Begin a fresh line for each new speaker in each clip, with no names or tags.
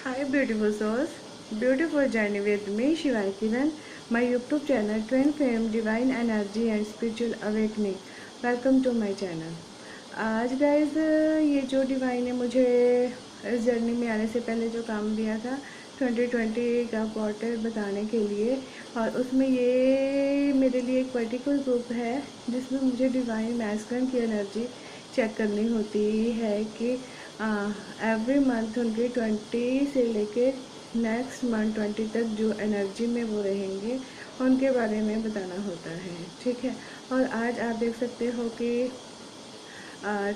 Hi beautiful souls, beautiful journey with me Shivai Kiran, my YouTube channel Twin Fame Divine Energy and Spiritual Awakening. Welcome to my channel. आज guys ये जो divine ने मुझे इस journey में आने से पहले जो काम दिया था 2020 का क्वार्टर बताने के लिए, और उसमें ये मेरे लिए एक पर्टिकुलर ग्रुप है जिसमें मुझे डिवाइन मैस्कुलिन की एनर्जी चेक करनी होती है कि एवरी मंथ उनके 20 से लेके नेक्स्ट मंथ 20 तक जो एनर्जी में वो रहेंगे उनके बारे में बताना होता है। ठीक है, और आज आप देख सकते हो कि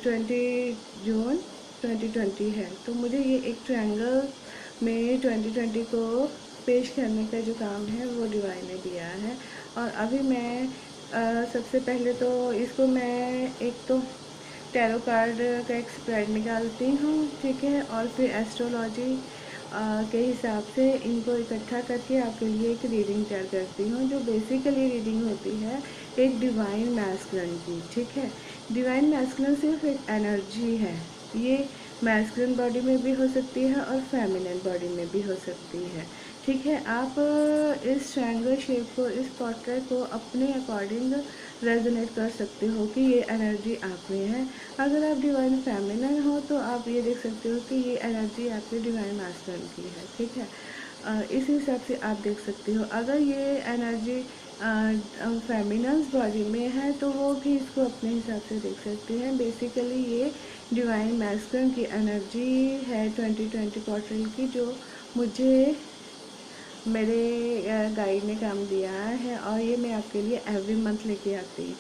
20 जून 2020 है, तो मुझे ये एक ट्रायंगल में 2020 को पेश करने का जो काम है वो डिवाइन ने दिया है। और अभी मैं सबसे पहले तो इसको मैं एक तो टैरो कार्ड का एक स्प्रेड निकालती हूँ, ठीक है, और फिर एस्ट्रोलॉजी के हिसाब से इनको इकट्ठा करके आपके लिए एक रीडिंग तैयार करती हूँ, जो बेसिकली रीडिंग होती है एक डिवाइन मैस्कुलिन की। ठीक है, डिवाइन मैस्कुलिन सिर्फ एक एनर्जी है, ये मैस्कुलिन बॉडी में भी हो सकती है और फेमिनिन बॉडी में भी हो सकती है। ठीक है, आप इस ट्रायंगल शेप को, इस पोर्ट्रेट को अपने अकॉर्डिंग रेजोनेट कर सकते हो कि ये एनर्जी आप में है। अगर आप डिवाइन फेमिनिन हो तो आप ये देख सकते हो कि ये एनर्जी आपके डिवाइन मैस्कुलिन की है। ठीक है, इस हिसाब से आप देख सकते हो। अगर ये एनर्जी फेमिनिन बॉडी में है तो वो भी इसको अपने हिसाब से देख सकते हैं। बेसिकली ये डिवाइन मैस्कुलिन की एनर्जी है 2020 क्वार्टर की, जो मुझे मेरे गाइड ने काम दिया है, और ये मैं आपके लिए एवरी मंथ लेके आती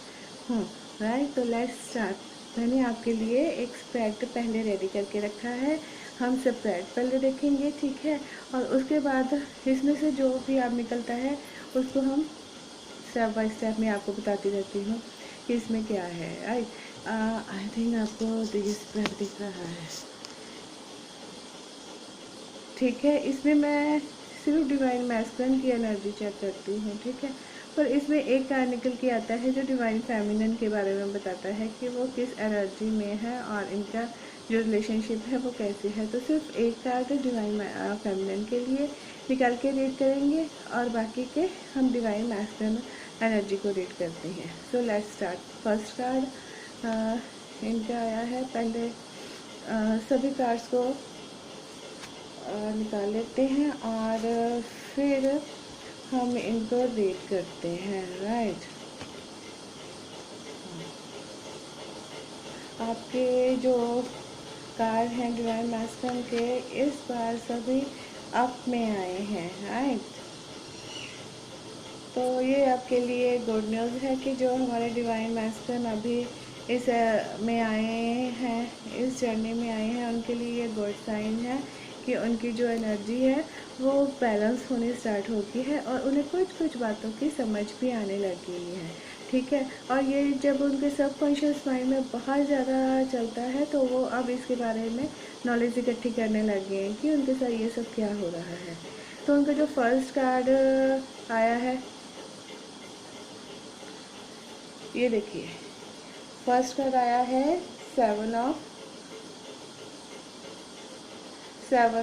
हूँ। राइट, तो लेट्स स्टार्ट। मैंने आपके लिए एक स्प्रेड पहले रेडी करके रखा है, हम स्प्रेड पहले देखेंगे। ठीक है, और उसके बाद इसमें से जो भी आप निकलता है उसको हम स्टेप बाय स्टेप में आपको बताती रहती हूँ कि इसमें क्या है। राइट, आई थिंक आपको ये स्प्रेड दिख रहा है। ठीक है, इसमें मैं सिर्फ डिवाइन मैस्कुलिन की एनर्जी चेक करती हूँ। ठीक है, पर इसमें एक कार्ड निकल के आता है जो डिवाइन फेमिनिन के बारे में बताता है कि वो किस एनर्जी में है और इनका जो रिलेशनशिप है वो कैसे है। तो सिर्फ एक कार्ड डिवाइन फेमिनिन के लिए निकाल के रीड करेंगे और बाकी के हम डिवाइन मैस्कुलिन एनर्जी को रीड करते हैं। So let's start. First card इनका आया है। पहले सभी कार्ड्स को निकाल लेते हैं और फिर हम इनको रीड करते हैं। राइट, आपके जो कार्ड हैं डिवाइन मैस्कुलिन के इस बार सभी अप में आए हैं। राइट, तो ये आपके लिए गुड न्यूज़ है कि जो हमारे डिवाइन मैस्कुलिन अभी इस में आए हैं, इस जर्नी में आए हैं, उनके लिए ये गुड साइन है कि उनकी जो एनर्जी है वो बैलेंस होने स्टार्ट होती है और उन्हें कुछ कुछ बातों की समझ भी आने लगी है। ठीक है, और ये जब उनके सबकॉन्शियस माइंड में बहुत ज़्यादा चलता है तो वो अब इसके बारे में नॉलेज इकट्ठी करने लगे हैं कि उनके साथ ये सब क्या हो रहा है। तो उनका जो फर्स्ट कार्ड आया है, ये देखिए, फर्स्ट कार्ड आया है seven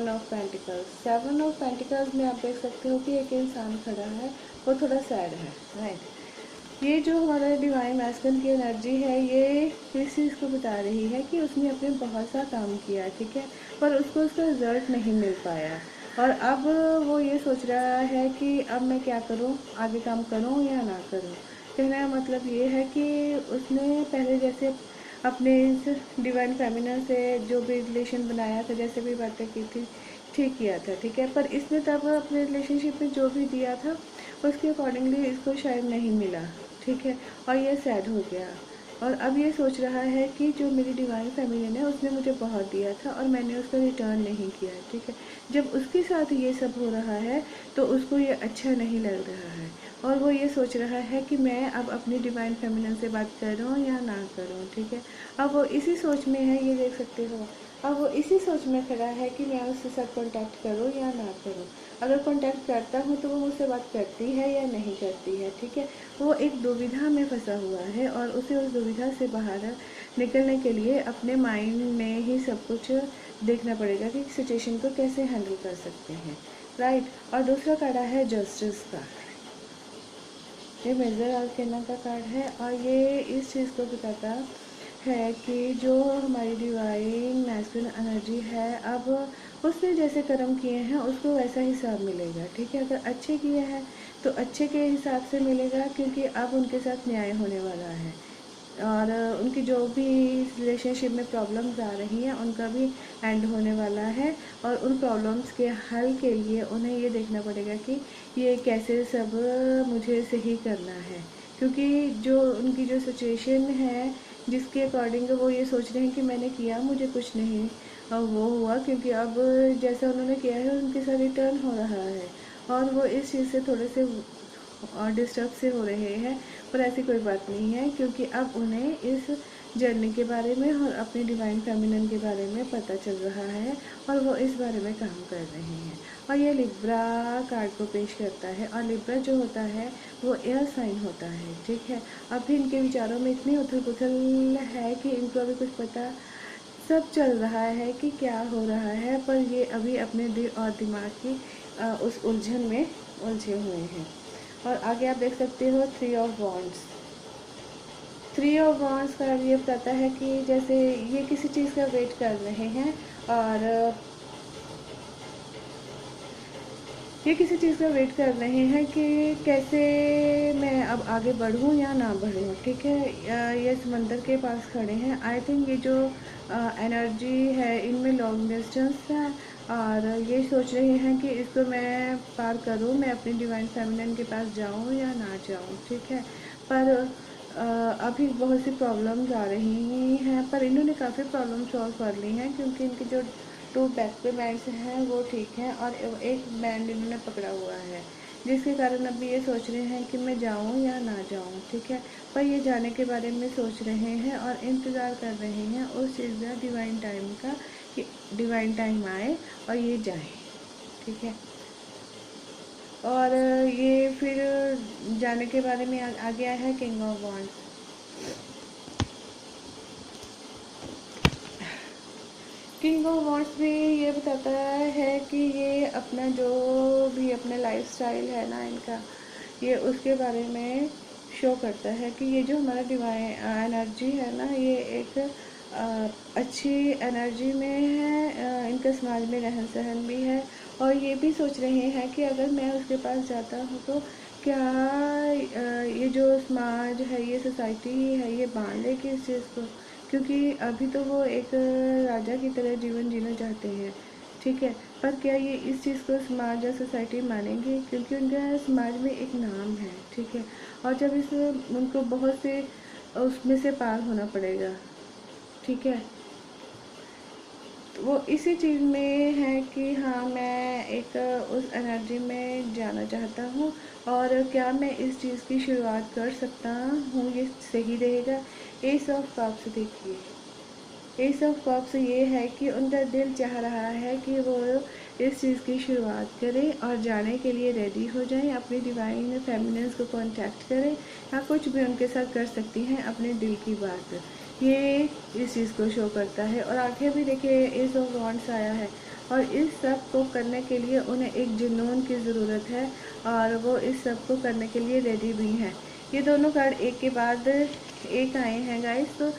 of pentacles. Seven of pentacles में आप देख सकते हो कि एक इंसान खड़ा है, वो थोड़ा सैड है। राइट, ये जो हमारा डिवाइन मैस्कुलिन की एनर्जी है ये इस चीज़ को बता रही है कि उसने अपने बहुत सा काम किया, ठीक है, पर उसको उसका रिजल्ट नहीं मिल पाया और अब वो ये सोच रहा है कि अब मैं क्या करूँ, आगे काम करूँ या ना करूँ। कहने का मतलब ये है कि उसने पहले जैसे अपने इस डिवाइन फेमिनिन से जो भी रिलेशन बनाया था, जैसे भी बातें की थी, ठीक किया था। ठीक है, पर इसने तब अपने रिलेशनशिप में जो भी दिया था उसके अकॉर्डिंगली इसको शायद नहीं मिला। ठीक है, और ये सैड हो गया और अब ये सोच रहा है कि जो मेरी डिवाइन फेमिनिन है उसने मुझे बहुत दिया था और मैंने उसका रिटर्न नहीं किया। ठीक है, जब उसके साथ ये सब हो रहा है तो उसको ये अच्छा नहीं लग रहा है और वो ये सोच रहा है कि मैं अब अपनी डिवाइन फेमिनिन से बात करूँ या ना करूँ। ठीक है, अब वो इसी सोच में है, ये देख सकते हो, अब वो इसी सोच में खड़ा है कि मैं उसके साथ कांटेक्ट करूँ या ना करूँ। अगर कांटेक्ट करता हूँ तो वो मुझसे बात करती है या नहीं करती है। ठीक है, वो एक दुविधा में फंसा हुआ है और उसे उस दुविधा से बाहर निकलने के लिए अपने माइंड में ही सब कुछ देखना पड़ेगा कि सिचुएशन को कैसे हैंडल कर सकते हैं, राइट। और दूसरा कार्ड है जस्टिस का, ये मेजर आर्केना का कार्ड है और ये इस चीज़ को बताता है कि जो हमारी डिवाइन मैस्कुलिन एनर्जी है, अब उसने जैसे कर्म किए हैं उसको वैसा हिसाब मिलेगा, ठीक है। अगर अच्छे किए हैं तो अच्छे के हिसाब से मिलेगा, क्योंकि अब उनके साथ न्याय होने वाला है और उनकी जो भी रिलेशनशिप में प्रॉब्लम्स आ रही हैं उनका भी एंड होने वाला है। और उन प्रॉब्लम्स के हल के लिए उन्हें ये देखना पड़ेगा कि ये कैसे सब मुझे सही करना है, क्योंकि जो उनकी जो सिचुएशन है जिसके अकॉर्डिंग वो ये सोच रहे हैं कि मैंने किया मुझे कुछ नहीं वो हुआ, क्योंकि अब जैसा उन्होंने किया है उनके साथ रिटर्न हो रहा है और वो इस चीज़ से थोड़े से डिस्टर्ब से हो रहे हैं। पर ऐसी कोई बात नहीं है, क्योंकि अब उन्हें इस जर्नी के बारे में और अपने डिवाइन फेमिनिन के बारे में पता चल रहा है और वो इस बारे में काम कर रहे हैं। और ये लिब्रा कार्ड को पेश करता है और लिब्रा जो होता है वो एयर साइन होता है, ठीक है। अभी इनके विचारों में इतनी उथल पुथल है कि इनको अभी कुछ पता सब चल रहा है कि क्या हो रहा है, पर ये अभी अपने दिल और दिमाग की उस उलझन में उलझे हुए हैं। और आगे आप देख सकते हो 3 ऑफ वॉन्ड्स। 3 ऑफ वॉन्ड्स का ये बताता है कि जैसे ये किसी चीज़ का वेट कर रहे हैं और ये किसी चीज़ का वेट कर रहे हैं कि कैसे मैं अब आगे बढ़ूं या ना बढ़ूं, ठीक है। ये समंदर के पास खड़े हैं। आई थिंक ये जो एनर्जी है इनमें लॉन्ग डिस्टेंस है और ये सोच रहे हैं कि इसको मैं पार करूं, मैं अपनी डिवाइन फेमिनिन के पास जाऊं या ना जाऊं, ठीक है। पर अभी बहुत सी प्रॉब्लम्स आ रही हैं, पर इन्होंने काफ़ी प्रॉब्लम सॉल्व कर ली हैं, क्योंकि इनकी जो 2 बैक पे बैंड्स हैं वो ठीक हैं और एक बैंड इन्होंने पकड़ा हुआ है, जिसके कारण अभी ये सोच रहे हैं कि मैं जाऊं या ना जाऊं, ठीक है। पर ये जाने के बारे में सोच रहे हैं और इंतज़ार कर रहे हैं उस चीज़ का, डिवाइन टाइम का, कि डिवाइन टाइम आए और ये जाए, ठीक है। और ये फिर जाने के बारे में आ गया है king of wands. King of wands भी ये बताता है कि ये अपना जो भी अपना लाइफस्टाइल है ना इनका, ये उसके बारे में शो करता है कि ये जो हमारा डिवाइन एनर्जी है ना, ये एक अच्छी एनर्जी में है। इनका समाज में रहन सहन भी है और ये भी सोच रहे हैं कि अगर मैं उसके पास जाता हूँ तो क्या ये जो समाज है, ये सोसाइटी है, ये मान लेगी इस चीज़ को, क्योंकि अभी तो वो एक राजा की तरह जीवन जीना चाहते हैं, ठीक है। पर क्या ये इस चीज़ को समाज या सोसाइटी मानेंगे, क्योंकि उनका समाज में एक नाम है, ठीक है। और जब इस उनको बहुत से उसमें से पार होना पड़ेगा, ठीक है। तो वो इसी चीज़ में है कि हाँ मैं एक उस एनर्जी में जाना चाहता हूँ और क्या मैं इस चीज़ की शुरुआत कर सकता हूँ, ये सही रहेगा। एस ऑफ कप्स देखिए, एस ऑफ कप्स ये है कि उनका दिल चाह रहा है कि वो इस चीज़ की शुरुआत करें और जाने के लिए रेडी हो जाएं, अपनी डिवाइन फेमिनिन्स को कांटेक्ट करें या कुछ भी उनके साथ कर सकती हैं अपने दिल की बात। ये इस चीज़ को शो करता है। और आगे भी देखिए एस ऑफ वॉन्ड्स आया है और इस सब को करने के लिए उन्हें एक जुनून की ज़रूरत है और वो इस सब को करने के लिए रेडी भी हैं। ये दोनों कार्ड एक के बाद एक आए हैं गाइस, तो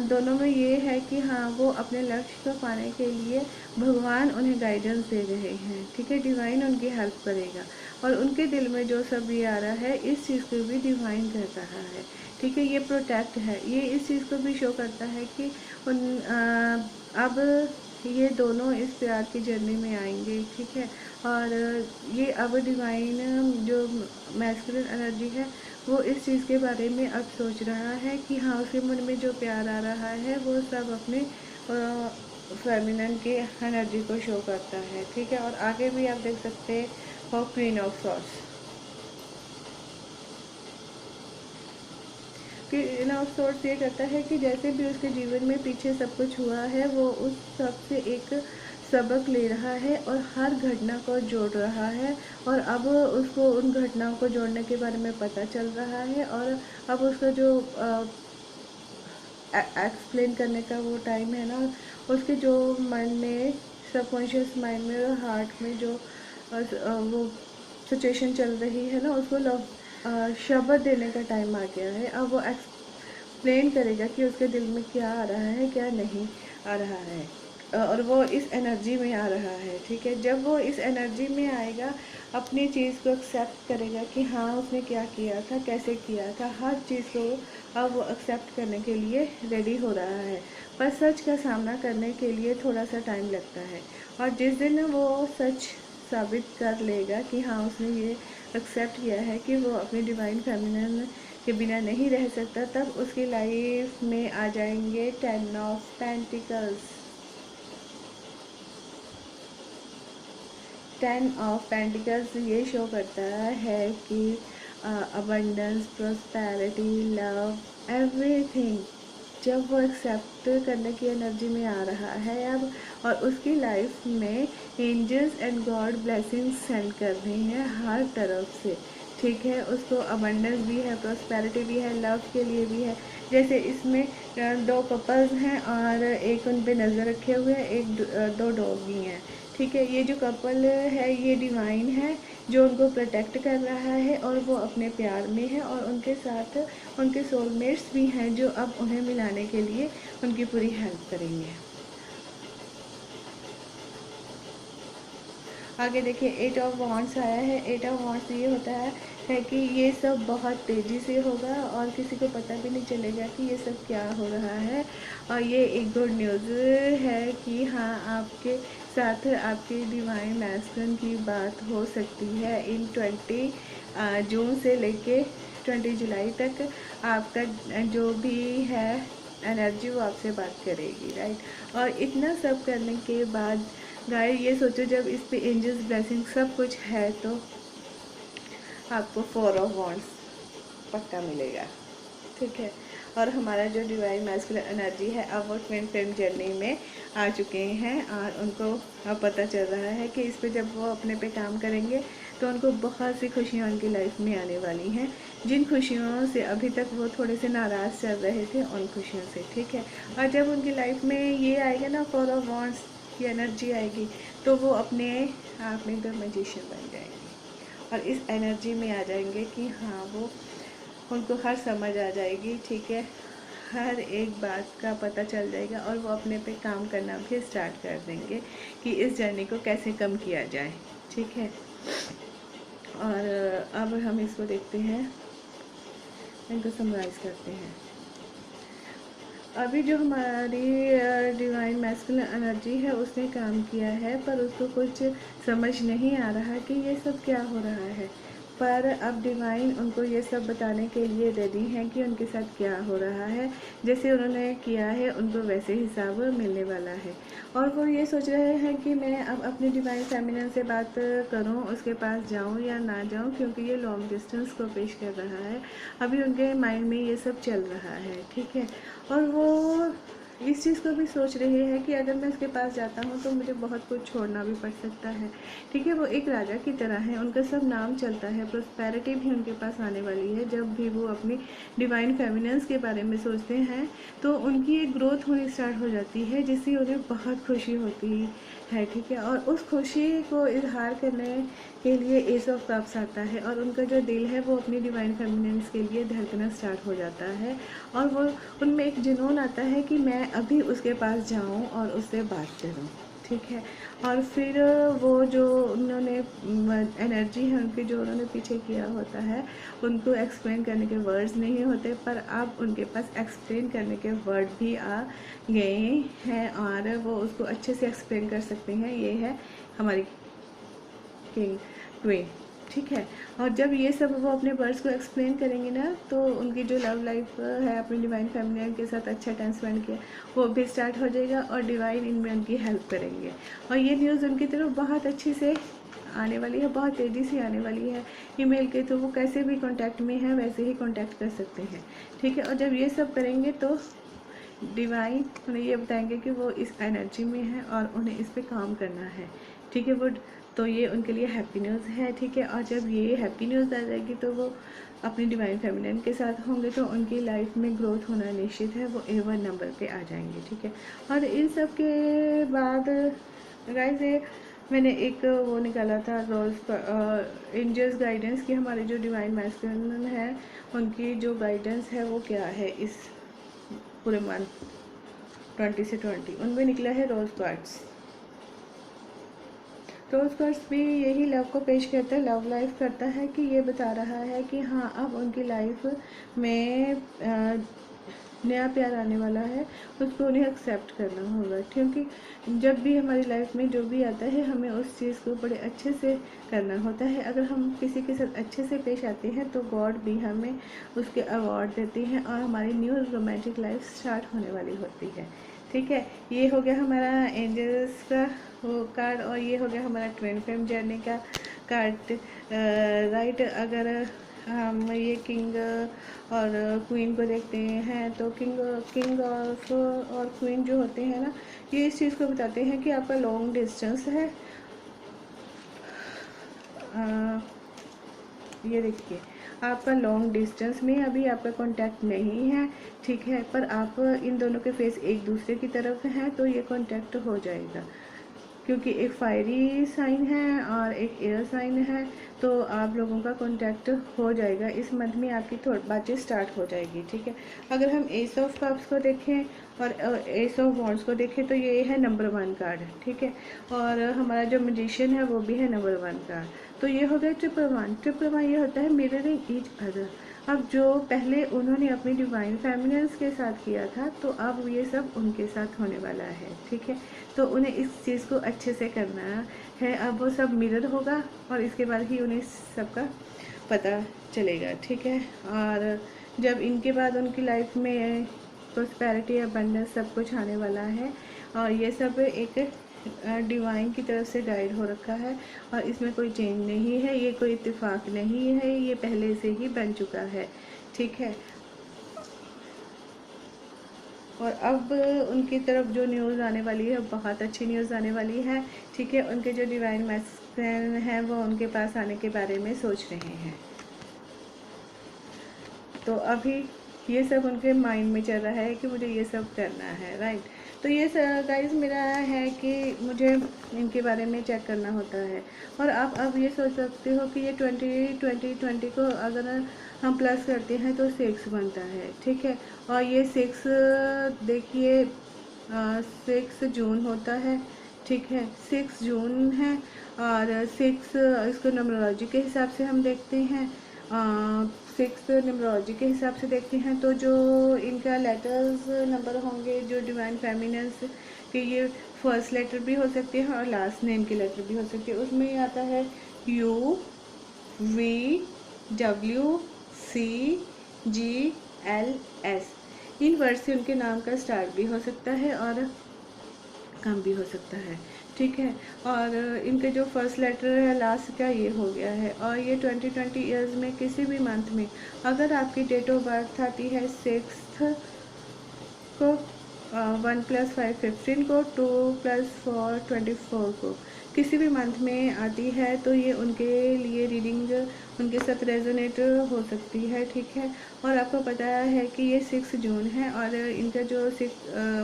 दोनों में ये है कि हाँ वो अपने लक्ष्य को पाने के लिए भगवान उन्हें गाइडेंस दे रहे हैं, ठीक है। डिवाइन उनकी हेल्प करेगा और उनके दिल में जो सब ये आ रहा है इस चीज़ को भी डिवाइन कर रहा है, ठीक है। ये प्रोटेक्ट है, ये इस चीज़ को भी शो करता है कि अब ये दोनों इस प्यार की जर्नी में आएंगे, ठीक है। और ये अब डिवाइन जो मैस्कुलिन एनर्जी है वो इस चीज़ के बारे में अब सोच रहा है कि हाँ उसके मन में जो प्यार आ रहा है वो सब अपने फेमिनिन के एनर्जी को शो करता है, ठीक है। और आगे भी आप देख सकते हो queen of swords. Queen of swords ये कहता है कि जैसे भी उसके जीवन में पीछे सब कुछ हुआ है वो उस सब से एक सबक ले रहा है और हर घटना को जोड़ रहा है और अब उसको उन घटनाओं को जोड़ने के बारे में पता चल रहा है और अब उसका जो एक्सप्लेन करने का वो टाइम है ना उसके जो मन में, सबकॉन्शियस माइंड में और हार्ट में जो वो सिचुएशन चल रही है ना, उसको शब्द देने का टाइम आ गया है। अब वो एक्सप्लेन करेगा कि उसके दिल में क्या आ रहा है, क्या नहीं आ रहा है, और वो इस एनर्जी में आ रहा है। ठीक है, जब वो इस एनर्जी में आएगा, अपनी चीज़ को एक्सेप्ट करेगा कि हाँ उसने क्या किया था, कैसे किया था, हर चीज़ को अब वो एक्सेप्ट करने के लिए रेडी हो रहा है। पर सच का सामना करने के लिए थोड़ा सा टाइम लगता है, और जिस दिन वो सच साबित कर लेगा कि हाँ उसने ये एक्सेप्ट किया है कि वो अपनी डिवाइन फेमिनिन के बिना नहीं रह सकता, तब उसकी लाइफ में आ जाएंगे 10 ऑफ पेंटिकल्स। 10 ऑफ पेंटिकल्स ये शो करता है कि अबंडेंस, प्रोस्पेरिटी, लव, एवरीथिंग जब वो एक्सेप्ट करने की एनर्जी में आ रहा है अब, और उसकी लाइफ में angels and God blessings send कर रही हैं हर तरफ से। ठीक है, उसको अबंडेंस भी है, प्रोस्पेरिटी भी है, लव के लिए भी है। जैसे इसमें 2 कपल्स हैं और एक उन पे नज़र रखे हुए हैं, एक 2 डॉग भी हैं। ठीक है, ये जो कपल है ये डिवाइन है जो उनको प्रोटेक्ट कर रहा है, और वो अपने प्यार में है, और उनके साथ उनके सोलमेट्स भी हैं जो अब उन्हें मिलाने के लिए उनकी पूरी हेल्प करेंगे। आगे देखिए 8 ऑफ वॉन्ड्स आया है। 8 ऑफ वॉन्ड्स ये होता है कि ये सब बहुत तेज़ी से होगा और किसी को पता भी नहीं चलेगा कि ये सब क्या हो रहा है। और ये एक गुड न्यूज़ है कि हाँ आपके साथ आपके डिवाइन मैस्कुलिन की बात हो सकती है इन 20 जून से लेके 20 जुलाई तक। आपका जो भी है एनर्जी वो आपसे बात करेगी, राइट। और इतना सब करने के बाद गाइस ये सोचो, जब इस पे एंजल्स ब्लेसिंग सब कुछ है तो आपको 4 ऑफ वॉन्ड्स पक्का मिलेगा। ठीक है, और हमारा जो डिवाइन मैस्कुलिन एनर्जी है अब वो ट्विन फ्लेम जर्नी में आ चुके हैं, और उनको अब पता चल रहा है कि इस पे जब वो अपने पे काम करेंगे तो उनको बहुत सी खुशियाँ उनकी लाइफ में आने वाली हैं, जिन खुशियों से अभी तक वो थोड़े से नाराज़ चल रहे थे उन खुशियों से। ठीक है, और जब उनकी लाइफ में ये आएगा ना 4 ऑफ वॉन्ड्स की एनर्जी आएगी, तो वो अपने आप में द मैजिशियन बन जाएंगे और इस एनर्जी में आ जाएंगे कि हाँ वो उनको हर समझ आ जाएगी। ठीक है, हर एक बात का पता चल जाएगा, और वो अपने पे काम करना भी स्टार्ट कर देंगे कि इस जर्नी को कैसे कम किया जाए। ठीक है, और अब हम इसको देखते हैं, इनको समराइज़ करते हैं। अभी जो हमारी डिवाइन मैस्कुलिन एनर्जी है उसने काम किया है, पर उसको कुछ समझ नहीं आ रहा कि ये सब क्या हो रहा है। पर अब डिवाइन उनको ये सब बताने के लिए रेडी हैं कि उनके साथ क्या हो रहा है। जैसे उन्होंने किया है उनको वैसे हिसाब मिलने वाला है, और वो ये सोच रहे हैं कि मैं अब अपनी डिवाइन फेमिनिन से बात करूं, उसके पास जाऊं या ना जाऊं, क्योंकि ये लॉन्ग डिस्टेंस को पेश कर रहा है। अभी उनके माइंड में ये सब चल रहा है। ठीक है, और वो इस चीज़ को भी सोच रही है कि अगर मैं उसके पास जाता हूँ तो मुझे बहुत कुछ छोड़ना भी पड़ सकता है। ठीक है, वो एक राजा की तरह है, उनका सब नाम चलता है, प्रोस्पेरिटी भी उनके पास आने वाली है। जब भी वो अपनी डिवाइन फेमिनिन्स के बारे में सोचते हैं तो उनकी एक ग्रोथ होनी स्टार्ट हो जाती है, जिससे उन्हें बहुत खुशी होती है। ठीक है, और उस खुशी को इजहार करने के लिए एस ऑफ कप्स आता है, और उनका जो दिल है वो अपनी डिवाइन फेमिनिन्स के लिए धड़कना स्टार्ट हो जाता है, और वो उनमें एक जुनून आता है कि मैं अभी उसके पास जाऊं और उससे बात करूं। ठीक है, और फिर वो जो उन्होंने एनर्जी है उनकी, जो उन्होंने पीछे किया होता है, उनको एक्सप्लेन करने के वर्ड्स नहीं होते, पर अब उनके पास एक्सप्लेन करने के वर्ड भी आ गए हैं, और वो उसको अच्छे से एक्सप्लेन कर सकते हैं। ये है हमारी किंग क्वीन। ठीक है, और जब ये सब वो अपने वर्ड्स को एक्सप्लेन करेंगे ना, तो उनकी जो लव लाइफ है अपनी डिवाइन फेमिनिन के साथ अच्छा टाइम स्पेंड किया वो भी स्टार्ट हो जाएगा, और डिवाइन इनमें उनकी हेल्प करेंगे, और ये न्यूज़ उनकी तरफ बहुत अच्छे से आने वाली है, बहुत तेज़ी से आने वाली है। ईमेल के थ्रू वो कैसे भी कांटेक्ट में है वैसे ही कांटेक्ट कर सकते हैं। ठीक है, और जब ये सब करेंगे तो डिवाइन उन्हें ये बताएंगे कि वो इस एनर्जी में है और उन्हें इस पे काम करना है। ठीक है। वो तो ये उनके लिए हैप्पी न्यूज़ है, ठीक है। और जब ये हैप्पी न्यूज़ आ जाएगी तो वो अपनी डिवाइन फेमिनिन के साथ होंगे तो उनकी लाइफ में ग्रोथ होना निश्चित है, वो A1 नंबर पे आ जाएंगे, ठीक है। और इन सब के बाद गाइस ये मैंने एक वो निकाला था रोज़ एंजल्स गाइडेंस की, हमारे जो डिवाइन मैस्कुलिन है उनकी जो गाइडेंस है वो क्या है इस पूरे मंथ 20 से 20, उनमें निकला है रोज़ कार्ड्स। रोज़ कार्ड्स भी यही लव को पेश करता है, लव लाइफ करता है कि ये बता रहा है कि हाँ अब उनकी लाइफ में नया प्यार आने वाला है, उसको उन्हें एक्सेप्ट करना होगा, क्योंकि जब भी हमारी लाइफ में जो भी आता है हमें उस चीज़ को बड़े अच्छे से करना होता है। अगर हम किसी के साथ अच्छे से पेश आते हैं तो गॉड भी हमें उसके अवार्ड देती हैं और हमारी न्यू रोमांटिक लाइफ स्टार्ट होने वाली होती है, ठीक है। ये हो गया हमारा एंजल्स का वो कार्ड और ये हो गया हमारा ट्विन फ्लेम जर्नी का कार्ड, राइट। अगर हम ये किंग और क्वीन को देखते हैं तो किंग और क्वीन जो होते हैं ना, ये इस चीज़ को बताते हैं कि आपका लॉन्ग डिस्टेंस है। ये देखिए आपका लॉन्ग डिस्टेंस में अभी आपका कांटेक्ट नहीं है, ठीक है, पर आप इन दोनों के फेस एक दूसरे की तरफ हैं तो ये कांटेक्ट हो जाएगा, क्योंकि एक फायरी साइन है और एक एयर साइन है, तो आप लोगों का कांटेक्ट हो जाएगा इस मंथ में, आपकी थोड़ी बातें स्टार्ट हो जाएगी, ठीक है। अगर हम एस ऑफ कप्स को देखें और एस ऑफ वॉन्ड्स को देखें तो ये है नंबर 1 कार्ड, ठीक है। और हमारा जो मैजिशियन है वो भी है नंबर 1 कार्ड। तो ये हो गया ट्रिपल वन ये होता है मिररिंग ईच अदर। अब जो पहले उन्होंने अपनी डिवाइन फेमिनिन्स के साथ किया था तो अब ये सब उनके साथ होने वाला है, ठीक है। तो उन्हें इस चीज़ को अच्छे से करना है, अब वो सब मिरर होगा और इसके बाद ही उन्हें सबका पता चलेगा, ठीक है। और जब इनके बाद उनकी लाइफ में प्रॉस्पेरिटी अबंडेंस सब कुछ आने वाला है और ये सब एक डिवाइन की तरफ से गाइड हो रखा है और इसमें कोई चेंज नहीं है, ये कोई इत्तेफाक नहीं है, ये पहले से ही बन चुका है, ठीक है। और अब उनकी तरफ जो न्यूज़ आने वाली है बहुत अच्छी न्यूज़ आने वाली है, ठीक है। उनके जो डिवाइन मैस्कुलिन है वो उनके पास आने के बारे में सोच रहे हैं, तो अभी ये सब उनके माइंड में चल रहा है कि मुझे ये सब करना है, राइट। तो ये गाइस मेरा है कि मुझे इनके बारे में चेक करना होता है। और आप अब ये सोच सकते हो कि ये 20 को अगर हम प्लस करते हैं तो 6 बनता है, ठीक है। और ये 6 देखिए 6 जून होता है, ठीक है, 6 जून है। और 6 इसको न्यूमरोलॉजी के हिसाब से हम देखते हैं, 6 न्यूमरोलॉजी के हिसाब से देखते हैं तो जो इनका लेटर्स नंबर होंगे जो डिवाइन फेमिनिन्स के, ये फर्स्ट लेटर भी हो सकते हैं और लास्ट नेम के लेटर भी हो सकते हैं। उसमें आता है UVWCGLS। इन वर्ड से उनके नाम का स्टार्ट भी हो सकता है और कम भी हो सकता है, ठीक है। और इनके जो फर्स्ट लेटर है लास्ट का ये हो गया है। और ये 20 ईयर्स में किसी भी मंथ में अगर आपकी डेट ऑफ बर्थ आती है 6 को, 1 + 5 15 को, 2 + 4 24 को किसी भी मंथ में आती है तो ये उनके लिए रीडिंग उनके साथ रेजोनेट हो सकती है, ठीक है। और आपको पता है कि ये 6 जून है और इनका जो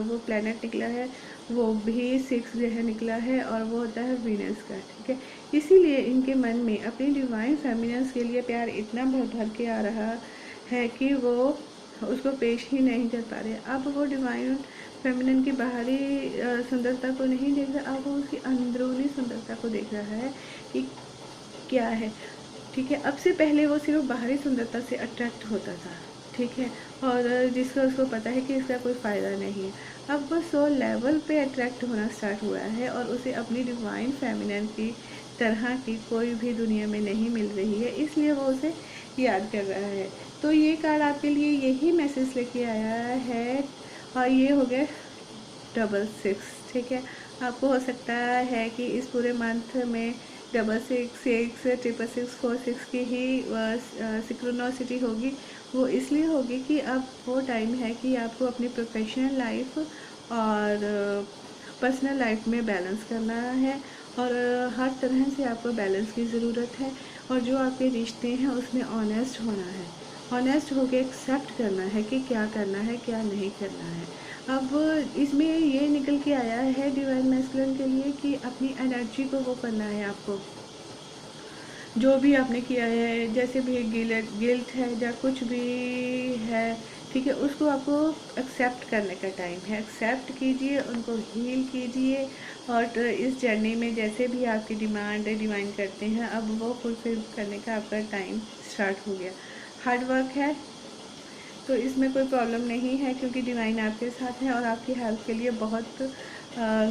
वो प्लैनेट निकला है वो भी 6 ग्रह निकला है और वो होता है वीनस का, ठीक है। इसीलिए इनके मन में अपनी डिवाइन फेमिनिन्स के लिए प्यार इतना भर के आ रहा है कि वो उसको पेश ही नहीं कर पा रहे। अब वो डिवाइन फेमिनिन की बाहरी सुंदरता को नहीं देख रहा, अब वो उसकी अंदरूनी सुंदरता को देख रहा है कि क्या है, ठीक है। अब से पहले वो सिर्फ बाहरी सुंदरता से अट्रैक्ट होता था, ठीक है, और जिसका उसको पता है कि इसका कोई फ़ायदा नहीं है। अब वो सोल लेवल पे अट्रैक्ट होना स्टार्ट हुआ है और उसे अपनी डिवाइन फेमिनिन की तरह की कोई भी दुनिया में नहीं मिल रही है, इसलिए वो उसे याद कर रहा है। तो ये कार्ड आपके लिए यही मैसेज लेके आया है और ये हो गया 66, ठीक है। आपको हो सकता है कि इस पूरे मंथ में 666 666 46 की ही सिक्रोनोसिटी होगी। वो इसलिए होगी कि अब वो टाइम है कि आपको अपनी प्रोफेशनल लाइफ और पर्सनल लाइफ में बैलेंस करना है और हर तरह से आपको बैलेंस की ज़रूरत है। और जो आपके रिश्ते हैं उसमें ऑनेस्ट होना है, ऑनेस्ट होकर एक्सेप्ट करना है कि क्या करना है क्या नहीं करना है। अब इसमें ये निकल के आया है डिवाइन मैस्कुलिन के लिए कि अपनी एनर्जी को वो करना है आपको, जो भी आपने किया है, जैसे भी गिल्ट है या कुछ भी है, ठीक है, उसको आपको एक्सेप्ट करने का टाइम है। एक्सेप्ट कीजिए, उनको हील कीजिए। और इस जर्नी में जैसे भी आपकी डिमांड डिवाइन करते हैं, अब वो फुलफिल करने का आपका टाइम स्टार्ट हो गया। हार्ड वर्क है तो इसमें कोई प्रॉब्लम नहीं है, क्योंकि डिवाइन आपके साथ है और आपकी हेल्प के लिए बहुत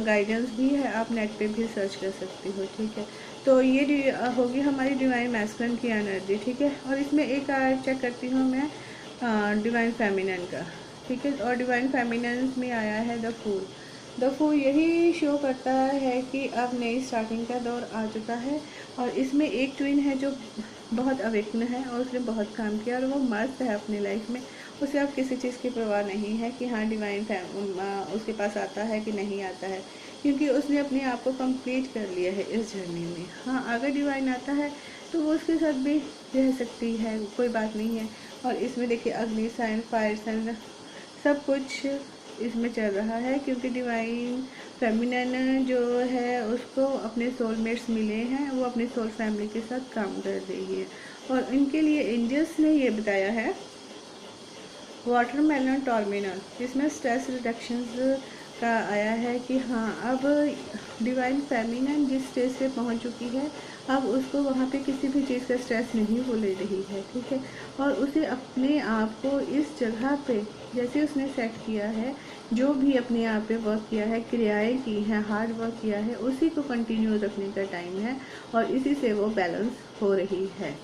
गाइडेंस भी है। आप नेट पे भी सर्च कर सकती हो, ठीक है। तो ये होगी हमारी डिवाइन मैस्कुलिन की एनर्जी, ठीक है। और इसमें एक कार्ड चेक करती हूँ मैं डिवाइन फेमिनिन का, ठीक है। और डिवाइन फेमिनिन में आया है द फूल। द फूल यही शो करता है कि अब नई स्टार्टिंग का दौर आ चुका है। और इसमें एक ट्विन है जो बहुत अवेकन है और उसने बहुत काम किया और वो मस्त है अपनी लाइफ में। उसे अब किसी चीज़ की परवाह नहीं है कि हाँ डिवाइन उसके पास आता है कि नहीं आता है, क्योंकि उसने अपने आप को कंप्लीट कर लिया है इस जर्नी में। हाँ, अगर डिवाइन आता है तो वो उसके साथ भी रह सकती है, कोई बात नहीं है। और इसमें देखिए अग्नि साइन, फायर साइन, सब कुछ इसमें चल रहा है, क्योंकि डिवाइन फेमिनिन जो है उसको अपने सोलमेट्स मिले हैं, वो अपनी सोल फैमिली के साथ काम कर रही है। और इनके लिए एंजल्स ने ये बताया है वाटरमेलन टर्मिनल, जिसमें स्ट्रेस रिडक्शन का आया है कि हाँ अब डिवाइन फेमिनिन जिस स्टेज पे पहुंच चुकी है, अब उसको वहाँ पे किसी भी चीज़ का स्ट्रेस नहीं वो ले रही है, ठीक है। और उसे अपने आप को इस जगह पे जैसे उसने सेट किया है, जो भी अपने आप पे वर्क किया है, क्रियाएं की हैं, हार्ड वर्क किया है, उसी को कंटिन्यू रखने का टाइम है और इसी से वो बैलेंस हो रही है,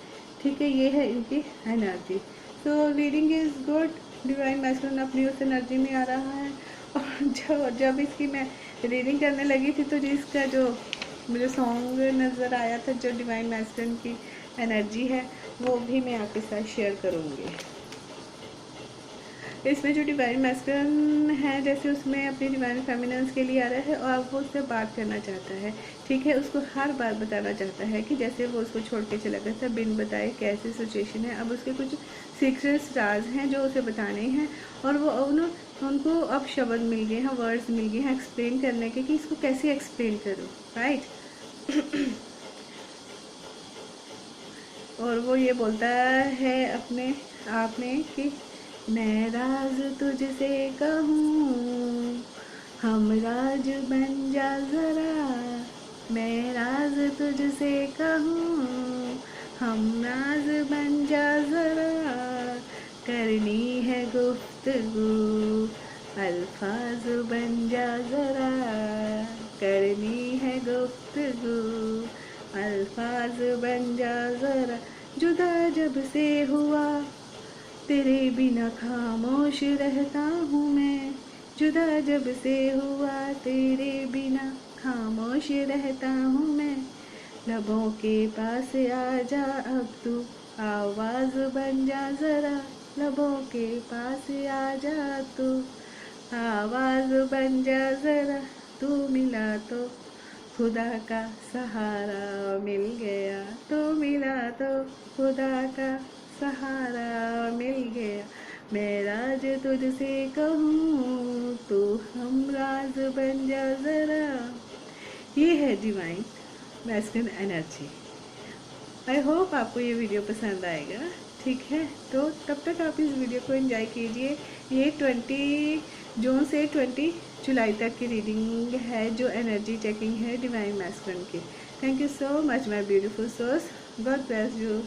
ठीक है। ये है इनकी एनर्जी। तो reading is good, divine masculine अपनी उस एनर्जी में आ रहा है। और जब इसकी मैं रीडिंग करने लगी थी तो जिसका जो मुझे सॉन्ग नज़र आया था जो डिवाइन मैस्कुलिन की एनर्जी है, वो भी मैं आपके साथ शेयर करूँगी। इसमें जो डिवाइन मैस्कुलिन है, जैसे उसमें अपनी डिवाइन फेमिनिन के लिए आ रहा है और वो उससे बात करना चाहता है, ठीक है। उसको हर बार बताना चाहता है कि जैसे वो उसको छोड़ के चला गया था बिन बताए कैसी सिचुएशन है, अब उसके कुछ सीक्रेट्स राज हैं जो उसे बताने हैं। और वो उनको अब शब्द मिल गए हैं, वर्ड्स मिल गए हैं एक्सप्लेन करने के कि इसको कैसे एक्सप्लेन करूँ, राइट। और वो ये बोलता है अपने आप में कि मैं राज तुझसे कहूँ, हम राज बन जा ज़रा, मैं राज तुझसे कहूँ, हम राज बन जा ज़रा, करनी है गुफ्तगू, अल्फाज बन जा ज़रा, करनी है गुफ्तगू, अल्फाज बन जा ज़रा, जुदा जब से हुआ तेरे बिना खामोश रहता हूँ मैं, जुदा जब से हुआ तेरे बिना खामोश रहता हूँ मैं, लबों के पास आ जा अब तू, आवाज़ बन जा ज़रा, लबों के पास आ जा तू, आवाज़ बन जा ज़रा, तू मिला तो खुदा का सहारा मिल गया, तो मिला तो खुदा का सहारा मिल गया, मैं राज तुझसे कहूँ तो हम राज बन जा ज़रा। ये है divine masculine energy. I hope आपको ये वीडियो पसंद आएगा, ठीक है। तो तब तक आप इस वीडियो को एंजॉय कीजिए। ये 20 जून से 20 जुलाई तक की रीडिंग है जो एनर्जी चेकिंग है डिवाइन मैस्कुलिन की। Thank you so much my beautiful souls, God bless you.